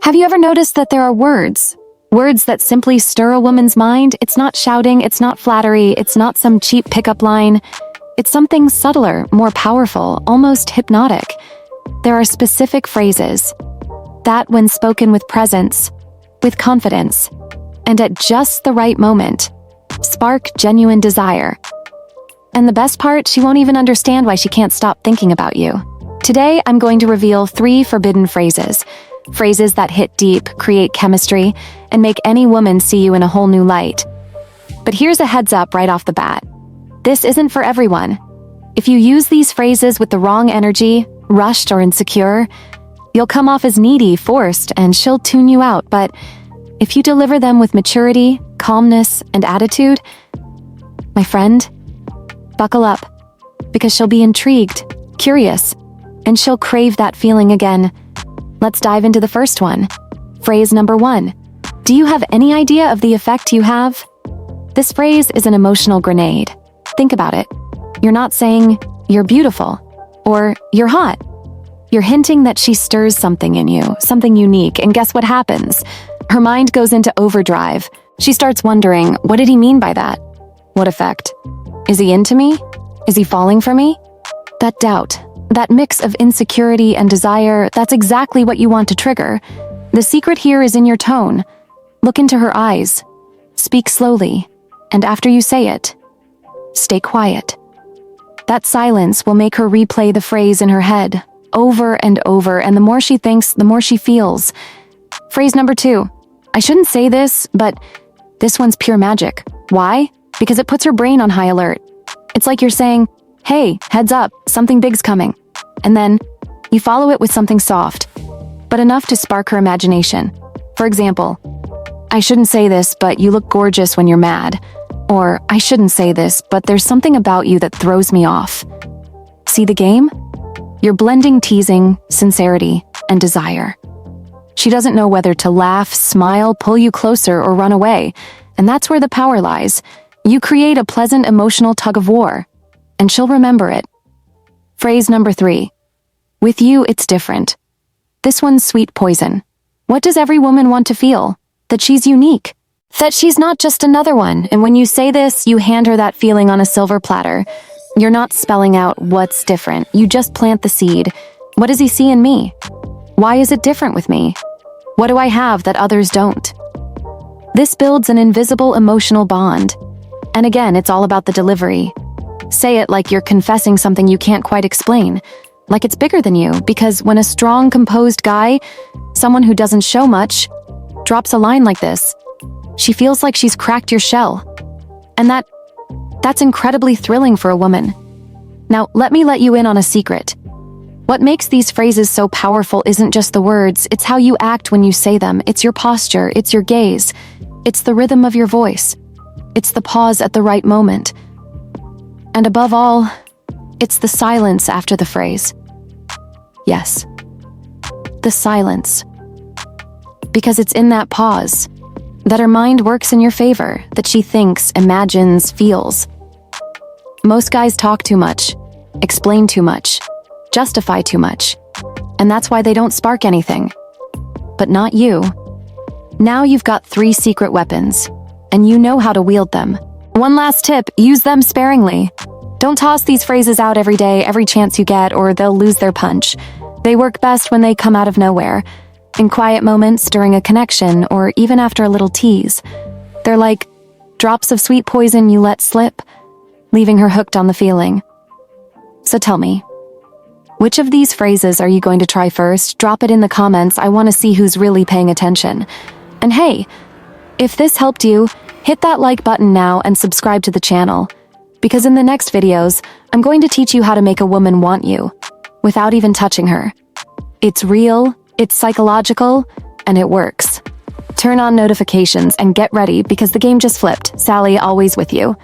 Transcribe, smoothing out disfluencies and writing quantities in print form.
Have you ever noticed that there are words? Words that simply stir a woman's mind? It's not shouting, it's not flattery, it's not some cheap pickup line. It's something subtler, more powerful, almost hypnotic. There are specific phrases that, when spoken with presence, with confidence, and at just the right moment, spark genuine desire. And the best part, she won't even understand why she can't stop thinking about you. Today, I'm going to reveal 3 forbidden phrases. Phrases that hit deep, create chemistry, and make any woman see you in a whole new light. But here's a heads up right off the bat. This isn't for everyone. If you use these phrases with the wrong energy, rushed or insecure, you'll come off as needy, forced, and she'll tune you out. But if you deliver them with maturity, calmness, and attitude, my friend, buckle up, because she'll be intrigued, curious, and she'll crave that feeling again. Let's dive into the first one. Phrase number 1. Do you have any idea of the effect you have? This phrase is an emotional grenade. Think about it. You're not saying, "You're beautiful," or "You're hot." You're hinting that she stirs something in you, something unique, and guess what happens? Her mind goes into overdrive. She starts wondering, what did he mean by that? What effect? Is he into me? Is he falling for me? That doubt, that mix of insecurity and desire, that's exactly what you want to trigger. The secret here is in your tone. Look into her eyes. Speak slowly, and after you say it, stay quiet. That silence will make her replay the phrase in her head, over and over, and the more she thinks, the more she feels. Phrase number 2. I shouldn't say this, but this one's pure magic. Why? Because it puts her brain on high alert. It's like you're saying, "Hey, heads up, something big's coming." And then you follow it with something soft, but enough to spark her imagination. For example, "I shouldn't say this, but you look gorgeous when you're mad." Or, "I shouldn't say this, but there's something about you that throws me off." See the game? You're blending teasing, sincerity, and desire. She doesn't know whether to laugh, smile, pull you closer, or run away. And that's where the power lies. You create a pleasant emotional tug-of-war, and she'll remember it. Phrase number 3. With you, it's different. This one's sweet poison. What does every woman want to feel? That she's unique. That she's not just another one, and when you say this, you hand her that feeling on a silver platter. You're not spelling out what's different, you just plant the seed. What does he see in me? Why is it different with me? What do I have that others don't? This builds an invisible emotional bond. And again, it's all about the delivery. Say it like you're confessing something you can't quite explain, like it's bigger than you, because when a strong, composed guy, someone who doesn't show much, drops a line like this, she feels like she's cracked your shell. And that's incredibly thrilling for a woman. Now, let me let you in on a secret. What makes these phrases so powerful isn't just the words, it's how you act when you say them. It's your posture, it's your gaze, it's the rhythm of your voice, it's the pause at the right moment. And above all, it's the silence after the phrase. Yes, the silence. Because it's in that pause that her mind works in your favor, that she thinks, imagines, feels. Most guys talk too much, explain too much, justify too much, and that's why they don't spark anything. But not you. Now you've got 3 secret weapons, and you know how to wield them. One last tip, use them sparingly. Don't toss these phrases out every day, every chance you get, or they'll lose their punch. They work best when they come out of nowhere, in quiet moments, during a connection, or even after a little tease. They're like drops of sweet poison you let slip, leaving her hooked on the feeling. So tell me, which of these phrases are you going to try first? Drop it in the comments. I want to see who's really paying attention. And hey, if this helped you, hit that like button now and subscribe to the channel. Because in the next videos, I'm going to teach you how to make a woman want you, without even touching her. It's real, it's psychological, and it works. Turn on notifications and get ready because the game just flipped. Sally always with you.